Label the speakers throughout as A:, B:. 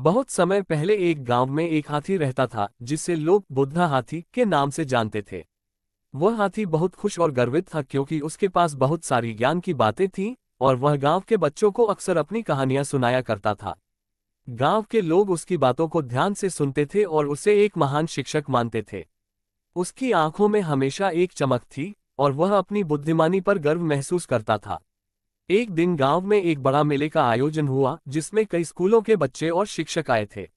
A: बहुत समय पहले एक गांव में एक हाथी रहता था जिसे लोग बुद्धा हाथी के नाम से जानते थे। वह हाथी बहुत खुश और गर्वित था क्योंकि उसके पास बहुत सारी ज्ञान की बातें थीं और वह गांव के बच्चों को अक्सर अपनी कहानियां सुनाया करता था। गांव के लोग उसकी बातों को ध्यान से सुनते थे और उसे एक महान शिक्षक मानते थे। उसकी आंखों में हमेशा एक चमक थी और वह अपनी बुद्धिमानी पर गर्व महसूस करता था। एक दिन गांव में एक बड़ा मेले का आयोजन हुआ जिसमें कई स्कूलों के बच्चे और शिक्षक आए थे।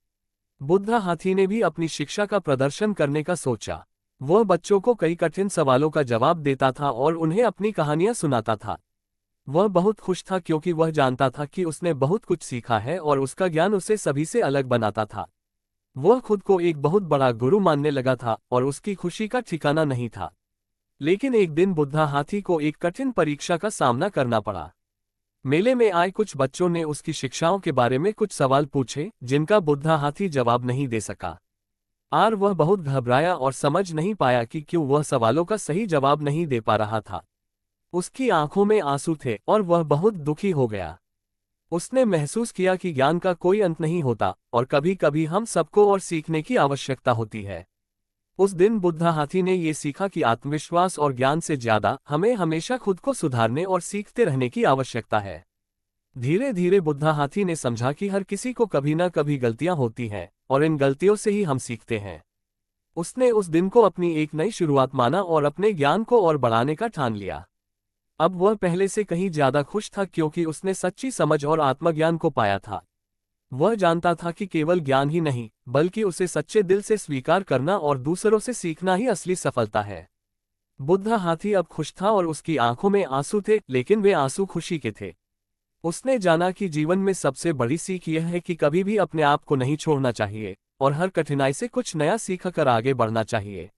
A: बुद्धा हाथी ने भी अपनी शिक्षा का प्रदर्शन करने का सोचा। वह बच्चों को कई कठिन सवालों का जवाब देता था और उन्हें अपनी कहानियां सुनाता था। वह बहुत खुश था क्योंकि वह जानता था कि उसने बहुत कुछ सीखा है और उसका ज्ञान उसे सभी से अलग बनाता था। वह खुद को एक बहुत बड़ा गुरु मानने लगा था और उसकी खुशी का ठिकाना नहीं था। लेकिन एक दिन बुद्धा हाथी को एक कठिन परीक्षा का सामना करना पड़ा। मेले में आए कुछ बच्चों ने उसकी शिक्षाओं के बारे में कुछ सवाल पूछे जिनका बुद्धा हाथी जवाब नहीं दे सका। वह बहुत घबराया और समझ नहीं पाया कि क्यों वह सवालों का सही जवाब नहीं दे पा रहा था। उसकी आंखों में आंसू थे और वह बहुत दुखी हो गया। उसने महसूस किया कि ज्ञान का कोई अंत नहीं होता और कभी कभी हम सबको और सीखने की आवश्यकता होती है। उस दिन बुद्धा हाथी ने ये सीखा कि आत्मविश्वास और ज्ञान से ज्यादा हमें हमेशा खुद को सुधारने और सीखते रहने की आवश्यकता है। धीरे धीरे बुद्धा हाथी ने समझा कि हर किसी को कभी न कभी गलतियां होती हैं और इन गलतियों से ही हम सीखते हैं। उसने उस दिन को अपनी एक नई शुरुआत माना और अपने ज्ञान को और बढ़ाने का ठान लिया। अब वह पहले से कहीं ज्यादा खुश था क्योंकि उसने सच्ची समझ और आत्मज्ञान को पाया था। वह जानता था कि केवल ज्ञान ही नहीं बल्कि उसे सच्चे दिल से स्वीकार करना और दूसरों से सीखना ही असली सफलता है। बुद्धा हाथी अब खुश था और उसकी आंखों में आंसू थे, लेकिन वे आंसू खुशी के थे। उसने जाना कि जीवन में सबसे बड़ी सीख यह है कि कभी भी अपने आप को नहीं छोड़ना चाहिए और हर कठिनाई से कुछ नया सीख कर आगे बढ़ना चाहिए।